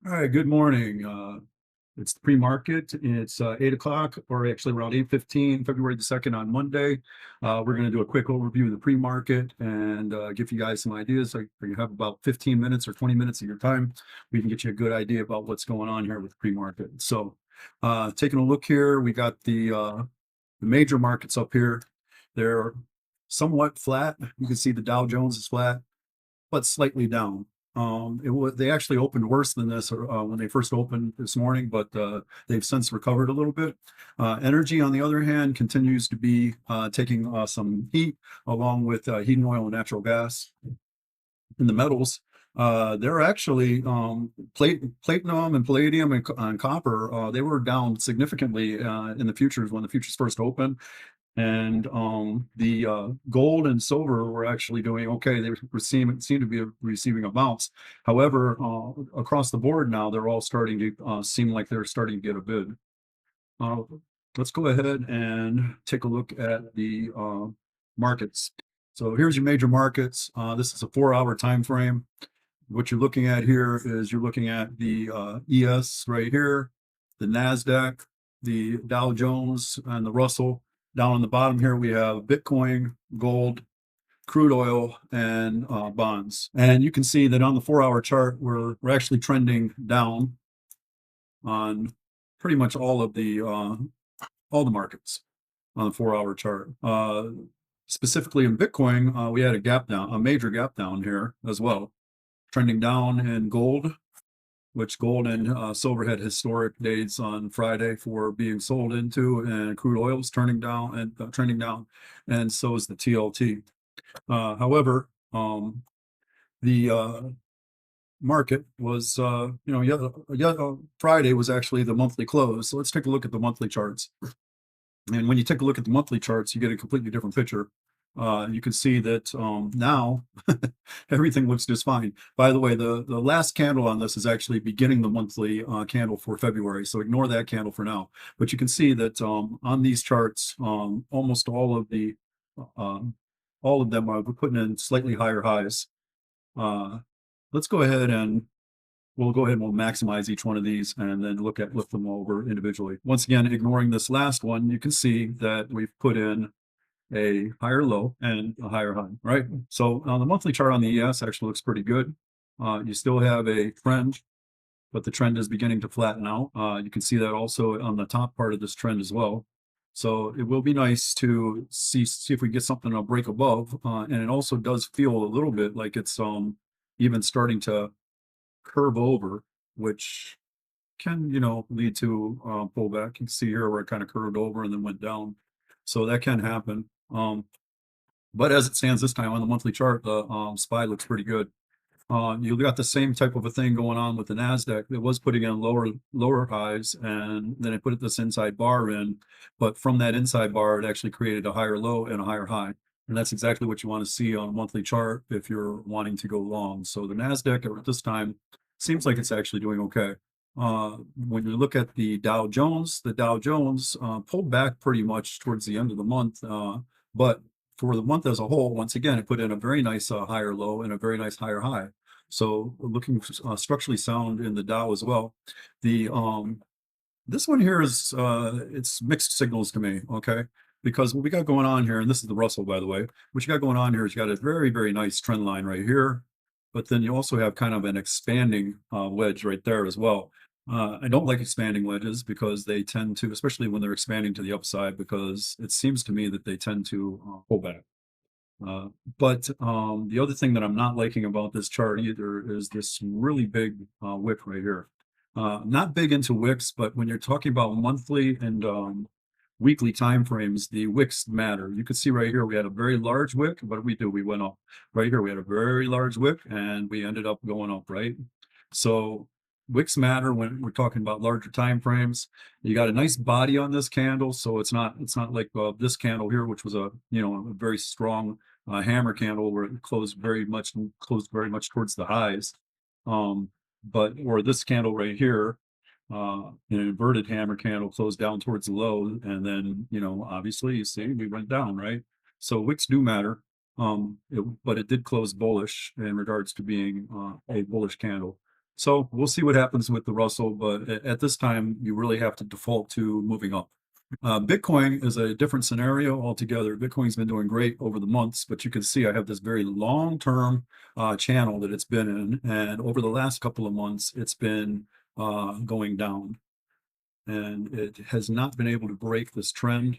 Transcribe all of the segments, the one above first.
All right, good morning. It's the pre-market. It's 8 o'clock, or actually around 8:15, February the 2nd on Monday. We're going to do a quick overview of the pre-market and give you guys some ideas. So you have about 15 minutes or 20 minutes of your time. We can get you a good idea about what's going on here with the pre-market. So taking a look here, we got the major markets up here. They're somewhat flat. You can see the Dow Jones is flat, but slightly down. They actually opened worse than this when they first opened this morning, but they've since recovered a little bit. Energy, on the other hand, continues to be taking some heat along with heating oil and natural gas. In the metals, they're actually platinum and palladium and copper. They were down significantly in the futures when the futures first opened. And the gold and silver were actually doing okay. They seem to be receiving a bounce. However, across the board now, they're all starting to seem like they're starting to get a bid. Uh, let's go ahead and take a look at the markets. So here's your major markets. This is a 4-hour time frame. What you're looking at here is you're looking at the ES right here, the NASDAQ, the Dow Jones, and the Russell. Down on the bottom here, we have Bitcoin, gold, crude oil, and bonds. And you can see that on the 4-hour chart, we're actually trending down on pretty much all the markets on the 4-hour chart. Specifically in Bitcoin, we had a gap down, a major gap down here as well, trending down in gold, which gold and silver had historic days on Friday for being sold into, and crude oil is turning down and trending down, and so is the TLT. However, the market was, Friday was actually the monthly close. So let's take a look at the monthly charts. And when you take a look at the monthly charts, you get a completely different picture. You can see that now everything looks just fine. By the way, the last candle on this is actually beginning the monthly candle for February, so ignore that candle for now. But you can see that on these charts, almost all of them are putting in slightly higher highs. Let's go ahead and we'll maximize each one of these and then lift them over individually. Once again, ignoring this last one, you can see that we've put in a higher low and a higher high, right? So on the monthly chart on the ES actually looks pretty good. You still have a trend, but the trend is beginning to flatten out. You can see that also on the top part of this trend as well. So it will be nice to see if we get something to break above. And it also does feel a little bit like it's even starting to curve over, which can, lead to pullback. You can see here where it kind of curved over and then went down. So that can happen. But as it stands this time on the monthly chart, the SPY looks pretty good. You got the same type of a thing going on with the NASDAQ. It was putting in lower highs, and then it put this inside bar in. But from that inside bar, it actually created a higher low and a higher high. And that's exactly what you want to see on a monthly chart if you're wanting to go long. So the NASDAQ at this time seems like it's actually doing okay. When you look at the Dow Jones pulled back pretty much towards the end of the month, but for the month as a whole, once again, it put in a very nice higher low and a very nice higher high. So looking structurally sound in the Dow as well. The this one here is it's mixed signals to me, okay? Because what we got going on here, and this is the Russell, by the way, what you got going on here is you got a very, very nice trend line right here, but then you also have kind of an expanding wedge right there as well. I don't like expanding wedges because they tend to, especially when they're expanding to the upside, because it seems to me that they tend to pull back. But the other thing that I'm not liking about this chart either is this really big wick right here. Not big into wicks, but when you're talking about monthly and weekly time frames, the wicks matter. You can see right here we had a very large wick. What did we do? We went up. Right here we had a very large wick and we ended up going up, right? So wicks matter when we're talking about larger time frames. You got a nice body on this candle, so it's not like this candle here, which was a a very strong hammer candle where it closed very much towards the highs. Or this candle right here, an inverted hammer candle closed down towards the low, and then obviously you see we went down, right? So wicks do matter, but it did close bullish in regards to being a bullish candle. So we'll see what happens with the Russell, but at this time, you really have to default to moving up. Bitcoin is a different scenario altogether. Bitcoin's been doing great over the months, but you can see I have this very long-term channel that it's been in, and over the last couple of months, it's been going down, and it has not been able to break this trend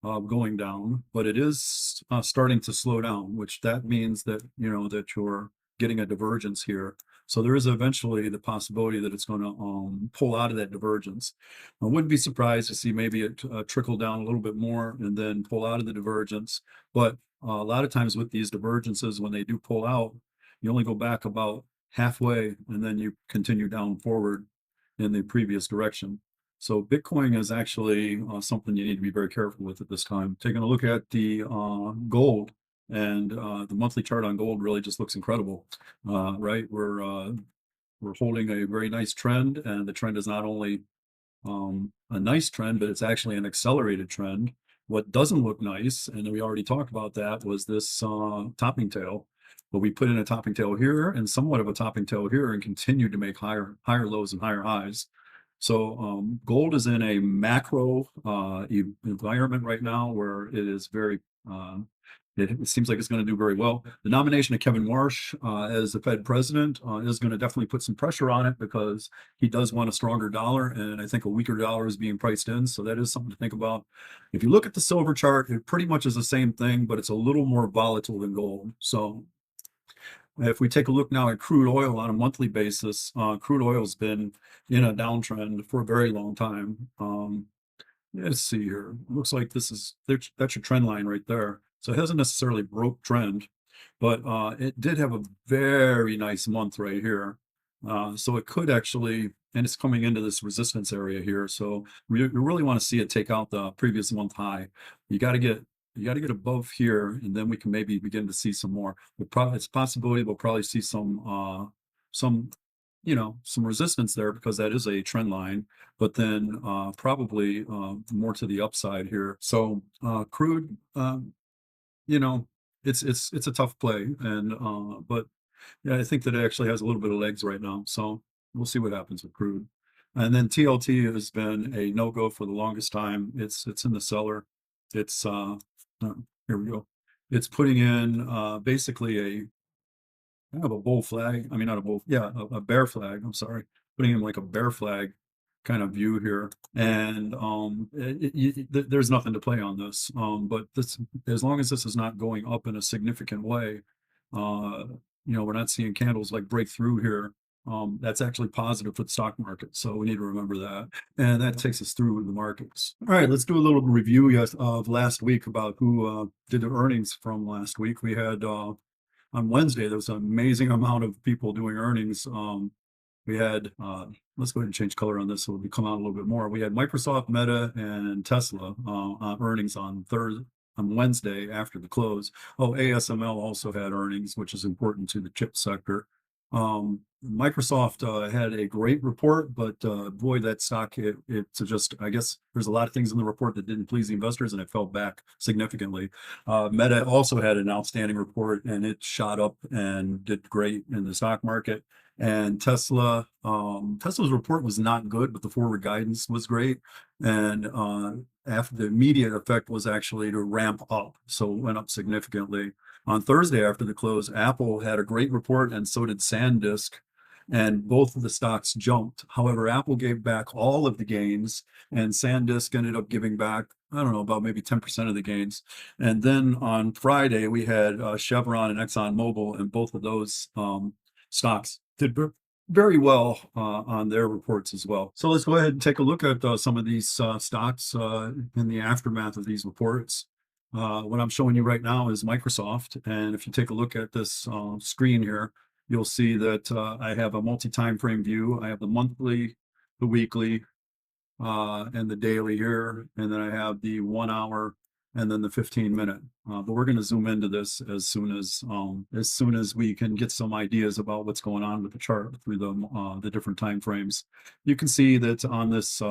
going down, but it is starting to slow down, which that means that, you know, that you're getting a divergence here. So there is eventually the possibility that it's going to pull out of that divergence. I wouldn't be surprised to see maybe it trickle down a little bit more and then pull out of the divergence. But a lot of times with these divergences, when they do pull out, you only go back about halfway and then you continue down forward in the previous direction. So Bitcoin is actually something you need to be very careful with at this time. Taking a look at the gold, and the monthly chart on gold really just looks incredible, right? We're holding a very nice trend, and the trend is not only a nice trend, but it's actually an accelerated trend. What doesn't look nice, and we already talked about that, was this topping tail. But we put in a topping tail here and somewhat of a topping tail here and continued to make higher lows and higher highs. So gold is in a macro environment right now where it is very, it seems like it's going to do very well. The nomination of Kevin Marsh as the Fed president is going to definitely put some pressure on it because he does want a stronger dollar, and I think a weaker dollar is being priced in. So that is something to think about. If you look at the silver chart, it pretty much is the same thing, but it's a little more volatile than gold. So if we take a look now at crude oil on a monthly basis, crude oil has been in a downtrend for a very long time. Let's see here. Looks like that's your trend line right there. So it hasn't necessarily broke trend, but it did have a very nice month right here. So it could actually, and it's coming into this resistance area here. So we really want to see it take out the previous month high. You got to get above here, and then we can maybe begin to see some more. It's a possibility we'll probably see some some resistance there because that is a trend line, but then probably more to the upside here. So crude, you know, it's a tough play, and but yeah, I think that it actually has a little bit of legs right now. So we'll see what happens with crude. And then TLT has been a no-go for the longest time. It's in the cellar. It's here we go. It's putting in basically a kind of a bull flag. I mean, not a bull, yeah, a bear flag. I'm sorry, putting in like a bear flag kind of view here. And there's nothing to play on this. But this, as long as this is not going up in a significant way, we're not seeing candles like break through here. That's actually positive for the stock market. So we need to remember that. And that takes us through the markets. All right, let's do a little review of last week about who did the earnings from last week. We had on Wednesday, there was an amazing amount of people doing earnings. We had, let's go ahead and change color on this so it'll come out a little bit more. We had Microsoft, Meta, and Tesla earnings on Wednesday after the close. Oh, ASML also had earnings, which is important to the chip sector. Microsoft had a great report, but boy, that stock, it's just, I guess there's a lot of things in the report that didn't please the investors and it fell back significantly. Meta also had an outstanding report and it shot up and did great in the stock market. And Tesla's report was not good, but the forward guidance was great. And after the immediate effect was actually to ramp up, so it went up significantly. On Thursday after the close, Apple had a great report and so did SanDisk, and both of the stocks jumped. However, Apple gave back all of the gains and SanDisk ended up giving back, I don't know, about maybe 10% of the gains. And then on Friday, we had Chevron and ExxonMobil, and both of those stocks did very well on their reports as well. So let's go ahead and take a look at some of these stocks in the aftermath of these reports. What I'm showing you right now is Microsoft. And if you take a look at this screen here, you'll see that I have a multi-timeframe view. I have the monthly, the weekly, and the daily here. And then I have the 1 hour and then the 15-minute. But we're going to zoom into this as soon as we can get some ideas about what's going on with the chart through the different time frames. You can see that on this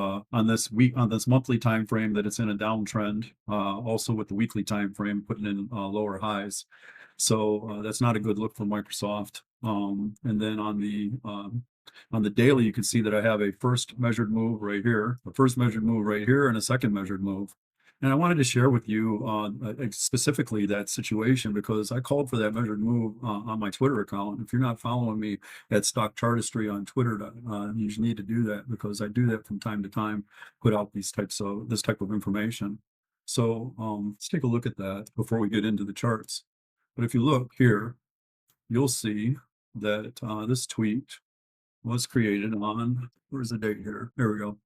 monthly time frame that it's in a downtrend. Also with the weekly time frame putting in lower highs. So that's not a good look for Microsoft. And then on the On the daily, you can see that I have a first measured move right here, a first measured move right here, and a second measured move. And I wanted to share with you specifically that situation because I called for that measured move on my Twitter account. If you're not following me at Stock Chartistry on Twitter, you need to do that because I do that from time to time, put out this type of information. So let's take a look at that before we get into the charts. But if you look here, you'll see that this tweet was created on, where's the date here? There we go.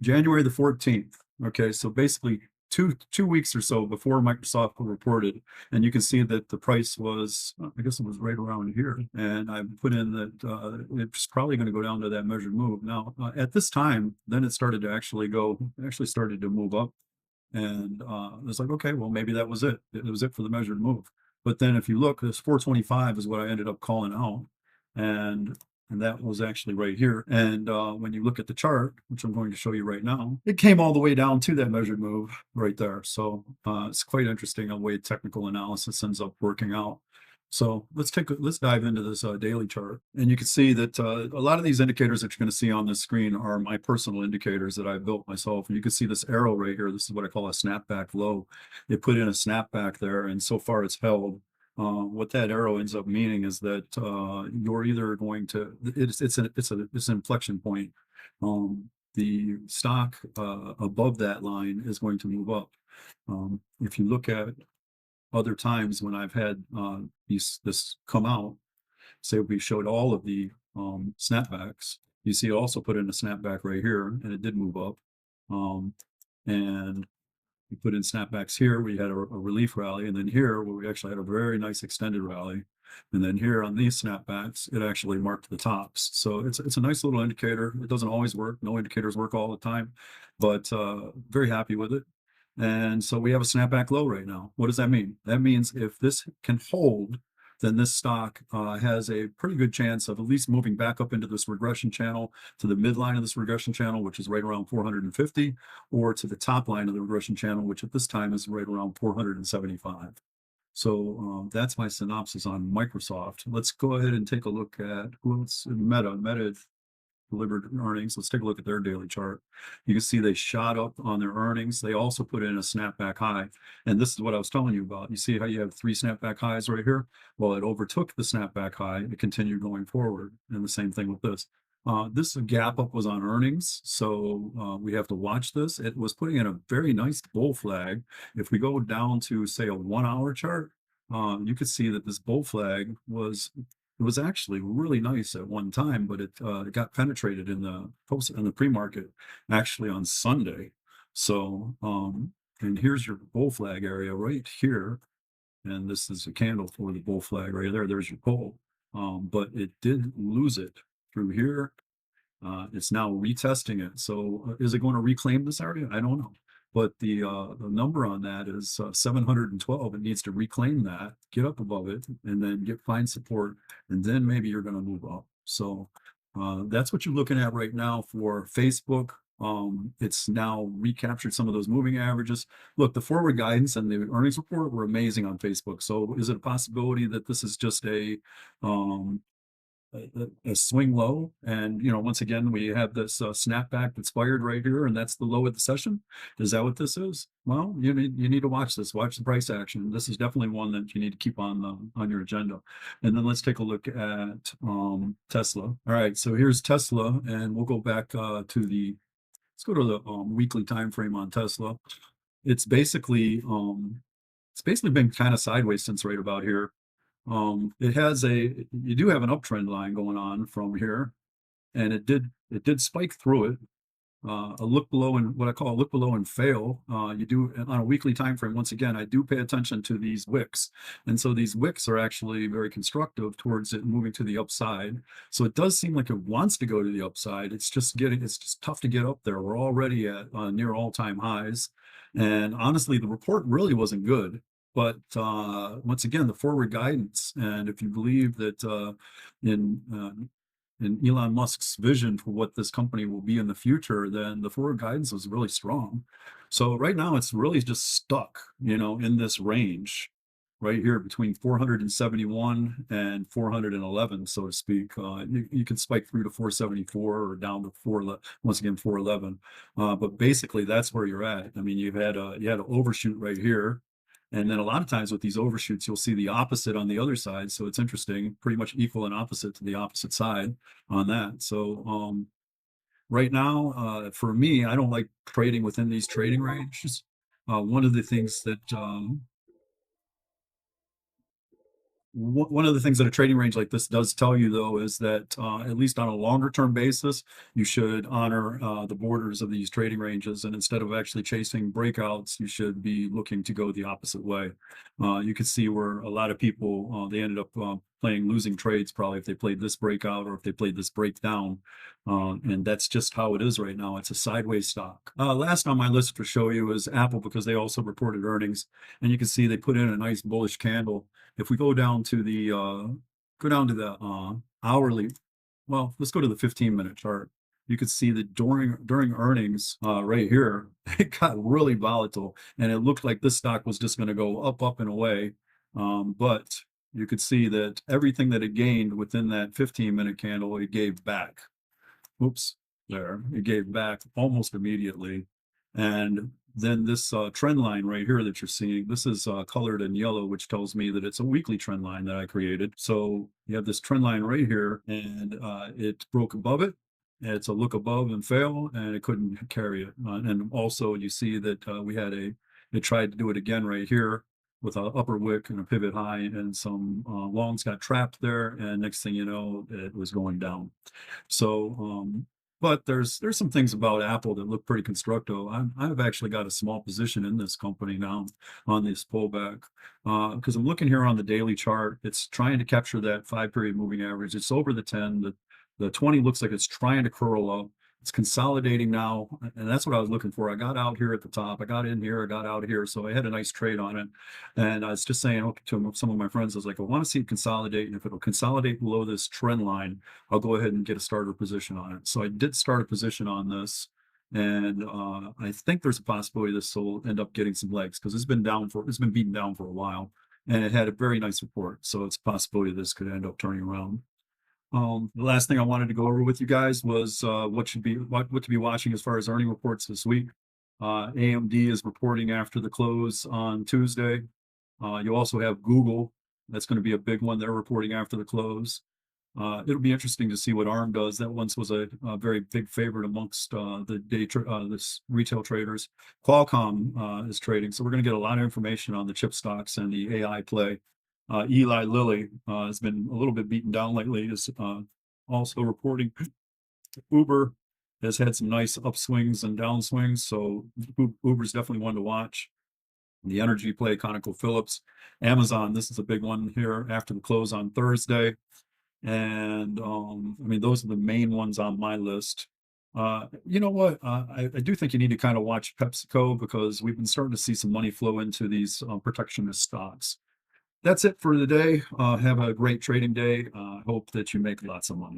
January the 14th. Okay, so basically two weeks or so before Microsoft reported, and you can see that the price was, I guess it was right around here, and I put in that it's probably going to go down to that measured move. Now, at this time, then it started to actually started to move up, and it's like, okay, well, maybe that was it. It was it for the measured move. But then if you look, this 425 is what I ended up calling out, and that was actually right here. And when you look at the chart, which I'm going to show you right now, it came all the way down to that measured move right there. So it's quite interesting the way technical analysis ends up working out. So let's dive into this daily chart, and you can see that a lot of these indicators that you're going to see on this screen are my personal indicators that I built myself. And you can see this arrow right here. This is what I call a snapback low. It put in a snapback there, and so far it's held. What that arrow ends up meaning is that you're either going to it's an inflection point. The stock above that line is going to move up. If you look at other times when I've had this come out, say we showed all of the snapbacks, you see it also put in a snapback right here, and it did move up. And we put in snapbacks here, we had a relief rally, and then here where we actually had a very nice extended rally, and then here on these snapbacks it actually marked the tops. So it's a nice little indicator. It doesn't always work, no indicators work all the time, but very happy with it. And so we have a snapback low right now. What does that mean? That means if this can hold, then this stock has a pretty good chance of at least moving back up into this regression channel, to the midline of this regression channel, which is right around 450, or to the top line of the regression channel, which at this time is right around 475. So that's my synopsis on Microsoft. Let's go ahead and take a look at who else. Meta. Meta delivered earnings. Let's take a look at their daily chart. You can see they shot up on their earnings. They also put in a snapback high. And this is what I was telling you about. You see how you have 3 snapback highs right here? Well, it overtook the snapback high. It continued going forward. And the same thing with this. This gap up was on earnings, so we have to watch this. It was putting in a very nice bull flag. If we go down to, say, a 1-hour chart, you could see that this bull flag was actually really nice at one time, but it got penetrated in the pre-market actually on Sunday. So and here's your bull flag area right here, and this is a candle for the bull flag right there. There's your pull, but it did lose it through here. It's now retesting it. So is it going to reclaim this area? I don't know. But the number on that is 712. It needs to reclaim that, get up above it, and then find support, and then maybe you're going to move up. So that's what you're looking at right now for Facebook. It's now recaptured some of those moving averages. Look, the forward guidance and the earnings report were amazing on Facebook. So is it a possibility that this is just a swing low, and once again we have this snapback that's fired right here, and that's the low of the session? Is that what this is? Well, you need to watch this, watch the price action. This is definitely one that you need to keep on your agenda. And then let's take a look at Tesla. All right, so here's Tesla, and we'll go back to the let's go to the weekly time frame on Tesla. It's basically been kind of sideways since right about here. You do have an uptrend line going on from here, and it did spike through it. A look below, and what I call a look below and fail. You do on a weekly time frame. Once again, I do pay attention to these wicks, and so these wicks are actually very constructive towards it moving to the upside. So it does seem like it wants to go to the upside. It's just tough to get up there. We're already at near all-time highs, and honestly, the report really wasn't good. But once again, the forward guidance, and if you believe that in Elon Musk's vision for what this company will be in the future, then the forward guidance was really strong. So right now it's really just stuck, in this range. right here between 471 and 411, so to speak. You can spike through to 474 or down to once again 411. But basically that's where you're at. I mean, you had an overshoot right here. And then a lot of times with these overshoots, you'll see the opposite on the other side. So it's interesting, pretty much equal and opposite to the opposite side on that. So right now, for me, I don't like trading within these trading ranges. One of the things that one of the things that a trading range like this does tell you, though, is that at least on a longer term basis, you should honor the borders of these trading ranges. And instead of actually chasing breakouts, you should be looking to go the opposite way. You can see where a lot of people, they ended up playing losing trades probably if they played this breakout or if they played this breakdown. And that's just how it is right now. It's a sideways stock. Last on my list to show you is Apple, because they also reported earnings. And you can see they put in a nice bullish candle. If we go down to the hourly, well, let's go to the 15-minute chart. You could see that during earnings right here, it got really volatile, and it looked like this stock was just going to go up and away. But you could see that everything that it gained within that 15-minute candle, it gave back. Oops, there, it gave back almost immediately. And then this trend line right here that you're seeing, this is colored in yellow, which tells me that it's a weekly trend line that I created. So you have this trend line right here, and it broke above it. And it's a look above and fail, and it couldn't carry it. And also you see that it tried to do it again right here with an upper wick and a pivot high, and some longs got trapped there. And next thing you know, it was going down. So, but there's some things about Apple that look pretty constructive. I've actually got a small position in this company now on this pullback, because I'm looking here on the daily chart. It's trying to capture that 5-period moving average. It's over the 10. The 20 looks like it's trying to curl up. It's consolidating now, and that's what I was looking for. I got out here at the top. I got in here. I got out here. So I had a nice trade on it. And I was just saying to some of my friends, I was like, I want to see it consolidate. And if it'll consolidate below this trend line, I'll go ahead and get a starter position on it. So I did start a position on this. And I think there's a possibility this will end up getting some legs, because it's been beaten down for a while. And it had a very nice support. So it's a possibility this could end up turning around. The last thing I wanted to go over with you guys was what to be watching as far as earning reports this week. AMD is reporting after the close on Tuesday. You also have Google. That's going to be a big one. They're reporting after the close. It'll be interesting to see what ARM does. That once was a very big favorite amongst this retail traders. Qualcomm is trading, so we're going to get a lot of information on the chip stocks and the AI play. Eli Lilly has been a little bit beaten down lately, is also reporting. Uber has had some nice upswings and downswings, so Uber's definitely one to watch. The energy play, ConocoPhillips. Amazon, this is a big one here after the close on Thursday. And I mean, those are the main ones on my list. You know what? I do think you need to kind of watch PepsiCo, because we've been starting to see some money flow into these protectionist stocks. That's it for the day. Have a great trading day. Hope that you make lots of money.